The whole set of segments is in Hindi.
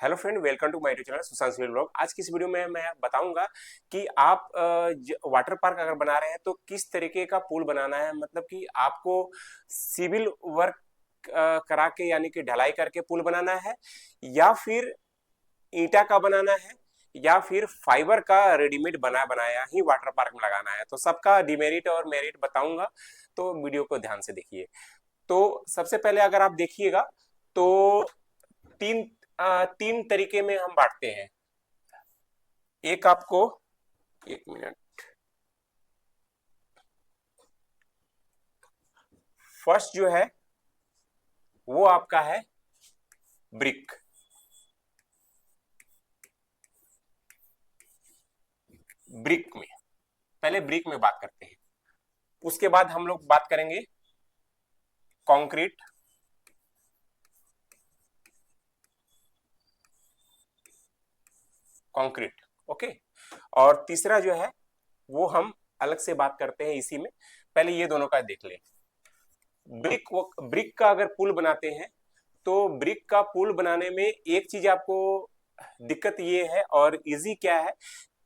Hello friend, welcome to my YouTube channel Sushant civil blog. आज की इस वीडियो में मैं बताऊंगा कि आप वाटर पार्क अगर बना रहे हैं तो किस तरीके का पूल बनाना है। मतलब कि आपको सिविल वर्क करा के यानी कि ढलाई करके पूल बनाना है, या फिर ईंटा का बनाना है, या फिर फाइबर का रेडीमेड बनाया ही वाटर पार्क में लगाना है। तो सबका डिमेरिट और मेरिट बताऊंगा, तो वीडियो को ध्यान से देखिए। तो सबसे पहले अगर आप देखिएगा तो तीन तीन तरीके में हम बांटते हैं। एक आपको, एक मिनट, फर्स्ट जो है वो आपका है ब्रिक। ब्रिक में पहले ब्रिक में बात करते हैं, उसके बाद हम लोग बात करेंगे कंक्रीट, कंक्रीट। ओके। और तीसरा जो है वो हम अलग से बात करते हैं इसी में। पहले ये दोनों का देख लें। ब्रिक ब्रिक का अगर पुल बनाते हैं तो ब्रिक का पुल बनाने में एक चीज आपको दिक्कत ये है और इजी क्या है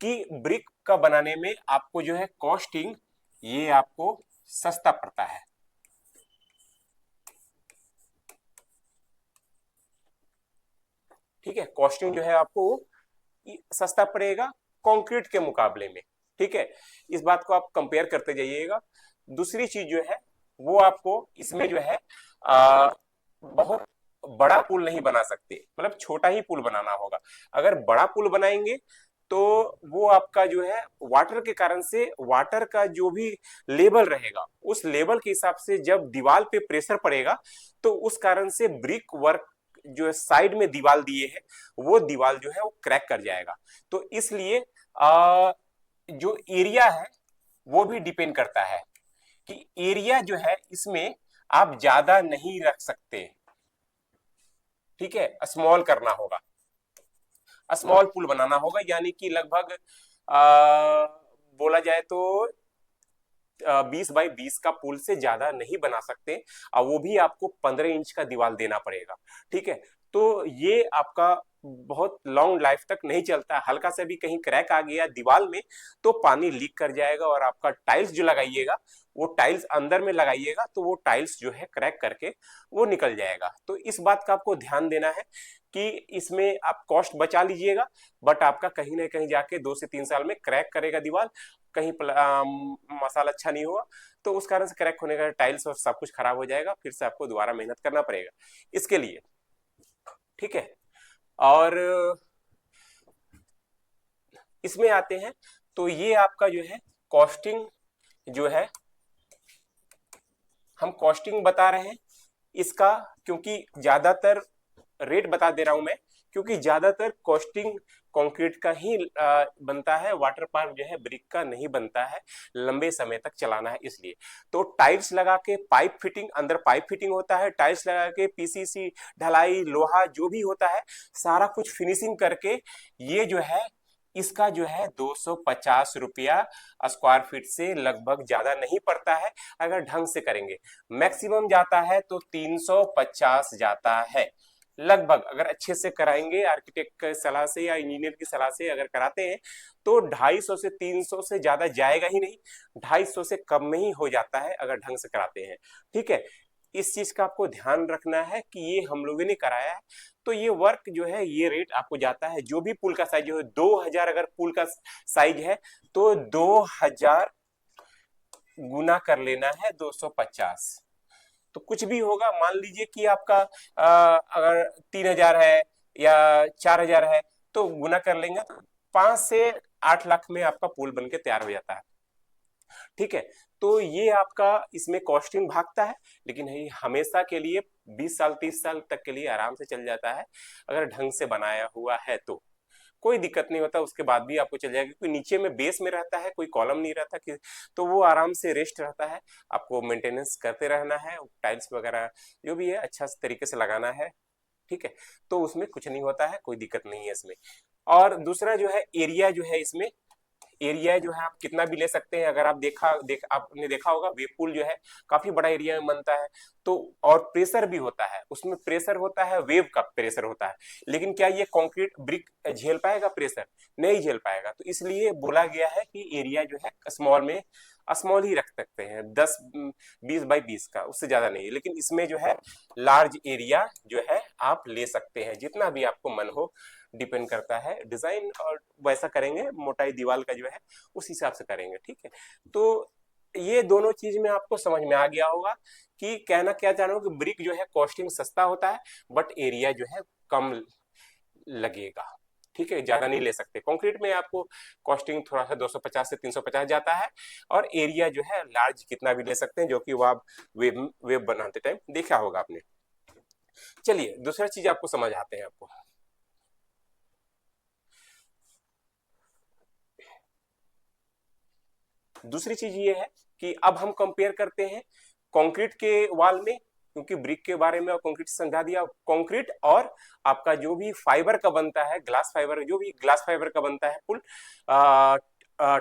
कि ब्रिक का बनाने में आपको जो है कॉस्टिंग ये आपको सस्ता पड़ता है। ठीक है, कॉस्टिंग जो है आपको सस्ता पड़ेगा कंक्रीट के मुकाबले में। ठीक है, इस बात को आप कंपेयर करते जाइएगा। दूसरी चीज जो है वो आपको इसमें जो है बहुत बड़ा पुल नहीं बना सकते, मतलब छोटा ही पुल बनाना होगा। अगर बड़ा पुल बनाएंगे तो वो आपका जो है वाटर के कारण से वाटर का जो भी लेवल रहेगा उस लेवल के हिसाब से जब दीवार पे प्रेशर पड़ेगा तो उस कारण से ब्रिक वर्क जो है साइड में दीवार दिए है वो दीवार जो है वो क्रैक कर जाएगा। तो इसलिए जो एरिया है वो भी डिपेंड करता है कि एरिया जो है इसमें आप ज्यादा नहीं रख सकते। ठीक है, स्मॉल करना होगा, स्मॉल पुल बनाना होगा, यानी कि लगभग बोला जाए तो 20 बाई 20 का पुल से ज्यादा नहीं बना सकते, और वो भी आपको 15 इंच का दीवार देना पड़ेगा। ठीक है, तो ये आपका बहुत लॉन्ग लाइफ तक नहीं चलता। हल्का सा भी कहीं क्रैक आ गया दीवार में तो पानी लीक कर जाएगा, और आपका टाइल्स जो लगाइएगा वो टाइल्स अंदर में लगाइएगा तो वो टाइल्स जो है क्रैक करके वो निकल जाएगा। तो इस बात का आपको ध्यान देना है कि इसमें आप कॉस्ट बचा लीजिएगा, बट आपका कहीं ना कहीं जाके 2 से 3 साल में क्रैक करेगा दीवार, कहीं मसाला अच्छा नहीं हुआ तो उस कारण से क्रैक होने का टाइल्स और सब कुछ खराब हो जाएगा, फिर से आपको दोबारा मेहनत करना पड़ेगा इसके लिए। ठीक है, और इसमें आते हैं तो ये आपका जो है कॉस्टिंग जो है हम कॉस्टिंग बता रहे हैं इसका, क्योंकि ज्यादातर रेट बता दे रहा हूं मैं, क्योंकि ज्यादातर कॉस्टिंग कंक्रीट का ही बनता है, वाटर पार्क जो है ब्रिक का नहीं बनता है, लंबे समय तक चलाना है इसलिए। तो टाइल्स लगा के पाइप फिटिंग, अंदर पाइप फिटिंग होता है, टाइल्स लगा के पीसीसी ढलाई लोहा जो भी होता है सारा कुछ फिनिशिंग करके ये जो है इसका जो है 250 रुपया स्क्वायर फीट से लगभग ज्यादा नहीं पड़ता है अगर ढंग से करेंगे। मैक्सिमम जाता है तो 350 जाता है लगभग। अगर अच्छे से कराएंगे आर्किटेक्ट की सलाह से या इंजीनियर की सलाह से अगर कराते हैं तो 250 से 300 से ज्यादा जाएगा ही नहीं, 250 से कम में ही हो जाता है अगर ढंग से कराते हैं। ठीक है, इस चीज का आपको ध्यान रखना है कि ये हम लोगों ने कराया है तो ये वर्क जो है ये रेट आपको जाता है। जो भी पुल का साइज जो है 2000, अगर पुल का साइज है तो 2000 गुना कर लेना है 250, तो कुछ भी होगा। मान लीजिए कि आपका अगर 3000 है या 4000 है तो गुना कर लेंगे तो 5 से 8 लाख में आपका पुल बन के तैयार हो जाता है। ठीक है, तो ये आपका इसमें कॉस्टिंग भागता है, लेकिन ये हमेशा के लिए 20 साल 30 साल तक के लिए आराम से चल जाता है अगर ढंग से बनाया हुआ है तो कोई दिक्कत नहीं होता। उसके बाद भी आपको चल जाएगा, क्योंकि नीचे में बेस में रहता है, कोई कॉलम नहीं रहता कि, तो वो आराम से रेस्ट रहता है। आपको मेंटेनेंस करते रहना है, टाइल्स वगैरह जो भी है अच्छा तरीके से लगाना है। ठीक है, तो उसमें कुछ नहीं होता है, कोई दिक्कत नहीं है इसमें। और दूसरा जो है एरिया जो है इसमें एरिया जो है आप कितना भी ले सकते हैं। अगर आप आपने देखा होगा वेव पूल जो है काफी बड़ा एरिया में बनता है, तो और प्रेशर भी होता है उसमें, प्रेशर होता है, वेव का प्रेशर होता है। लेकिन क्या ये कंक्रीट ब्रिक झेल पाएगा प्रेशर? नहीं झेल पाएगा। तो इसलिए बोला गया है कि एरिया जो है स्मॉल में स्मॉल ही रख सकते हैं, 10-20 बाई 20 का, उससे ज्यादा नहीं। लेकिन इसमें जो है लार्ज एरिया जो है आप ले सकते हैं, जितना भी आपको मन हो, डिपेंड करता है डिजाइन, और वैसा करेंगे मोटाई दीवार का जो है उस हिसाब से करेंगे, ठीक है। तो ये दोनों चीज में आपको समझ में आ गया होगा कि कहना क्या चाह रहा हूँ कि ब्रिक जो है कॉस्टिंग सस्ता होता है, बट एरिया जो है कम लगेगा, ठीक है, ज्यादा नहीं ले सकते। कंक्रीट में आपको कॉस्टिंग थोड़ा सा 250 से 350 जाता है, और एरिया जो है लार्ज कितना भी ले सकते हैं, जो कि वो आप वेब बनाते टाइम देखा होगा आपने। चलिए दूसरा चीज आपको समझ आते हैं आपको। दूसरी चीज ये है कि अब हम कंपेयर करते हैं कंक्रीट के वॉल में, क्योंकि ब्रिक के बारे में और कंक्रीट समझा दिया, कंक्रीट और आपका जो भी फाइबर का बनता है, ग्लास फाइबर, जो भी ग्लास फाइबर का बनता है पुल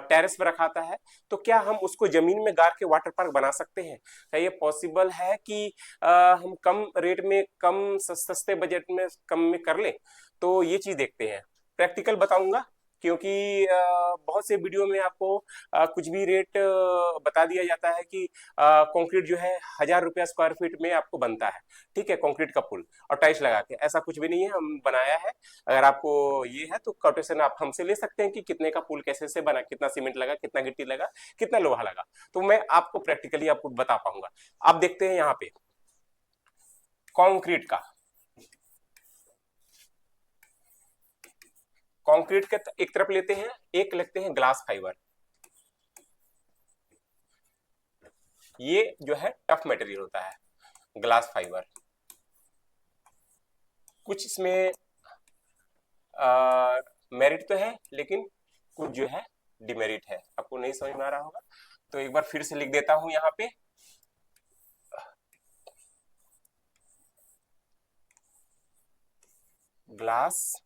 टेरेस पर रखाता है, तो क्या हम उसको जमीन में गाड़ के वाटर पार्क बना सकते हैं? क्या ये पॉसिबल है कि हम कम रेट में, कम सस्ते बजट में, कम में कर लें? तो ये चीज देखते हैं, प्रैक्टिकल बताऊंगा, क्योंकि बहुत से वीडियो में आपको कुछ भी रेट बता दिया जाता है कि कंक्रीट जो है 1000 रुपया स्क्वायर फीट में आपको बनता है, ठीक है, कंक्रीट का पुल और टाइल्स लगा के। ऐसा कुछ भी नहीं है, हम बनाया है। अगर आपको ये है तो कोटेशन आप हमसे ले सकते हैं कि कितने का पुल कैसे से बना, कितना सीमेंट लगा, कितना गिट्टी लगा, कितना लोहा लगा, तो मैं आपको प्रैक्टिकली आपको बता पाऊंगा। आप देखते हैं यहाँ पे कंक्रीट का, कंक्रीट के एक तरफ लेते हैं, एक लेते हैं ग्लास फाइबर। ये जो है टफ मटेरियल होता है ग्लास फाइबर। कुछ इसमें मेरिट तो है, लेकिन कुछ जो है डिमेरिट है। आपको नहीं समझ में आ रहा होगा तो एक बार फिर से लिख देता हूं यहाँ पे, ग्लास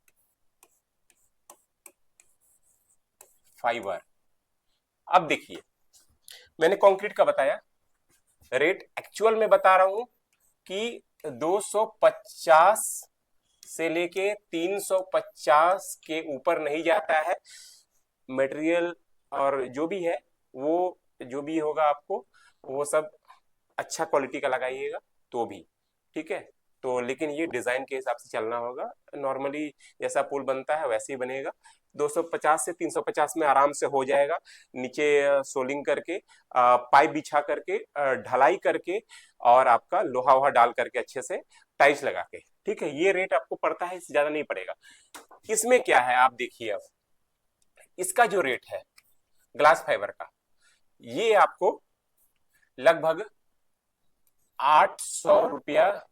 फाइबर। अब देखिए मैंने कंक्रीट का बताया रेट, एक्चुअल में बता रहा हूं कि 250 से लेके 350 के ऊपर नहीं जाता है मटेरियल, और जो भी है वो जो भी होगा आपको वो सब अच्छा क्वालिटी का लगाइएगा तो भी, ठीक है। तो लेकिन ये डिजाइन के हिसाब से चलना होगा, नॉर्मली जैसा पुल बनता है वैसे ही बनेगा। 250 से 350 में आराम से हो जाएगा, नीचे सोलिंग करके, पाइप बिछा करके, ढलाई करके, और आपका लोहा वोहा डाल करके अच्छे से टाइल्स लगा के, ठीक है। ये रेट आपको पड़ता है, इससे ज्यादा नहीं पड़ेगा। इसमें क्या है आप देखिए, अब इसका जो रेट है ग्लास फाइबर का, ये आपको लगभग 800 रुपया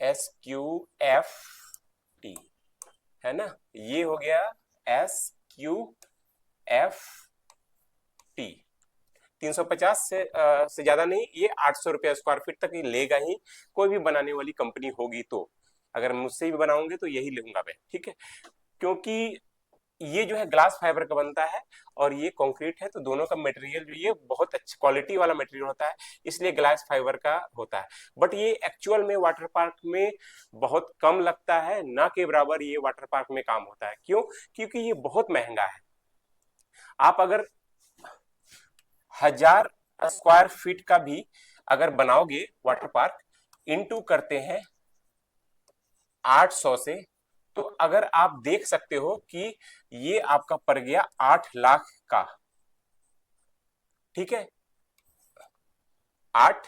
SQFT है ना, ये हो गया SQFT। 350 से ज्यादा नहीं, ये 800 रुपया स्क्वायर फीट तक ही लेगा ही, कोई भी बनाने वाली कंपनी होगी तो। अगर मुझसे भी बनाऊंगे तो यही लूंगा मैं, ठीक है, क्योंकि ये जो है ग्लास फाइबर का बनता है और ये कंक्रीट है, तो दोनों का मटेरियल जो ये बहुत अच्छी क्वालिटी वाला मटेरियल होता है, इसलिए ग्लास फाइबर का होता है। बट ये एक्चुअल में वाटर पार्क में बहुत कम लगता है, ना के बराबर ये वाटर पार्क में काम होता है। क्यों? क्योंकि ये बहुत महंगा है। आप अगर 1000 स्क्वायर फीट का भी अगर बनाओगे वाटर पार्क, इनटू करते हैं 800 से, तो अगर आप देख सकते हो कि ये आपका पड़ गया 8 लाख का, ठीक है, 8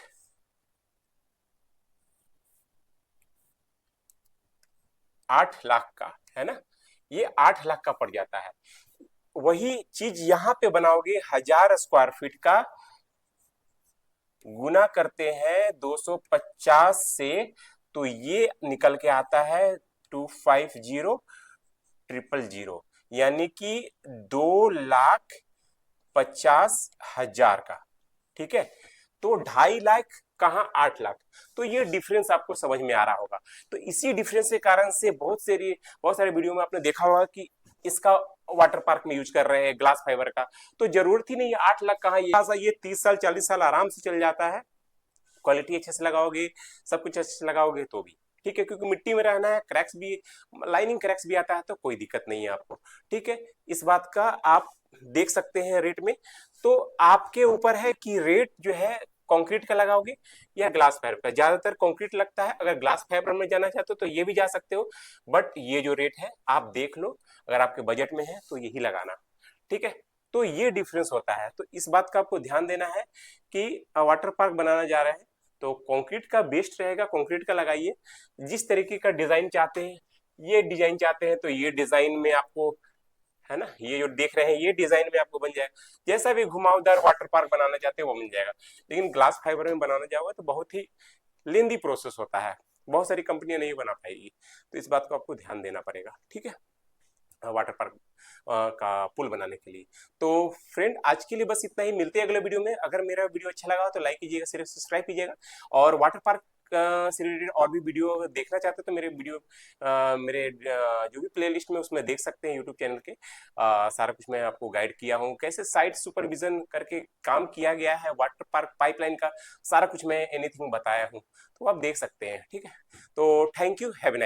लाख का है ना, ये 8 लाख का पड़ जाता है। वही चीज यहां पे बनाओगे 1000 स्क्वायर फीट का, गुना करते हैं 250 से, तो ये निकल के आता है 250000, यानी कि 2,50,000 का, ठीक है। तो 2.5 लाख कहाँ 8 लाख। तो ये डिफरेंस आपको समझ में आ रहा होगा। तो इसी डिफरेंस के कारण से बहुत सारे वीडियो में आपने देखा होगा कि इसका वाटर पार्क में यूज कर रहे हैं ग्लास फाइबर का। तो जरूरत ही नहीं है 8 लाख कहाँ, ये 30 साल 40 साल आराम से चल जाता है। क्वालिटी अच्छे से लगाओगे, सब कुछ अच्छे से लगाओगे तो भी ठीक है, क्योंकि मिट्टी में रहना है, क्रैक्स भी, लाइनिंग क्रैक्स भी आता है, तो कोई दिक्कत नहीं है आपको। ठीक है, इस बात का आप देख सकते हैं रेट में। तो आपके ऊपर है कि रेट जो है कंक्रीट का लगाओगे या ग्लास फाइबर का। ज्यादातर कंक्रीट लगता है, अगर ग्लास फाइबर में जाना चाहते हो तो ये भी जा सकते हो, बट ये जो रेट है आप देख लो, अगर आपके बजट में है तो यही लगाना। ठीक है, तो ये डिफरेंस होता है। तो इस बात का आपको ध्यान देना है कि वाटर पार्क बनाना जा रहे हैं तो कंक्रीट का बेस्ट रहेगा, कंक्रीट का लगाइए। जिस तरीके का डिजाइन चाहते हैं, ये डिजाइन चाहते हैं तो ये डिजाइन में आपको, है ना, ये जो देख रहे हैं ये डिजाइन में आपको बन जाएगा। जैसा भी घुमावदार वाटर पार्क बनाना चाहते हैं वो बन जाएगा। लेकिन ग्लास फाइबर में बनाना जाओगे तो बहुत ही लेंदी प्रोसेस होता है, बहुत सारी कंपनियां नहीं बना पाएगी। तो इस बात को आपको ध्यान देना पड़ेगा। ठीक है, वाटर पार्क का पुल बनाने के लिए। तो फ्रेंड आज के लिए बस इतना ही, मिलते हैं अगले वीडियो में। अगर मेरा वीडियो अच्छा लगा तो लाइक कीजिएगा, सिर्फ सब्सक्राइब कीजिएगा, और वाटर पार्क से रिलेटेड और भी वीडियो अगर देखना चाहते हैं तो मेरे जो भी प्लेलिस्ट में उसमें देख सकते हैं यूट्यूब चैनल के। सारा कुछ मैं आपको गाइड किया हूँ, कैसे साइट सुपरविजन करके काम किया गया है वाटर पार्क पाइपलाइन का, सारा कुछ मैं एनीथिंग बताया हूँ, तो आप देख सकते हैं। ठीक है, तो thank you, have a nice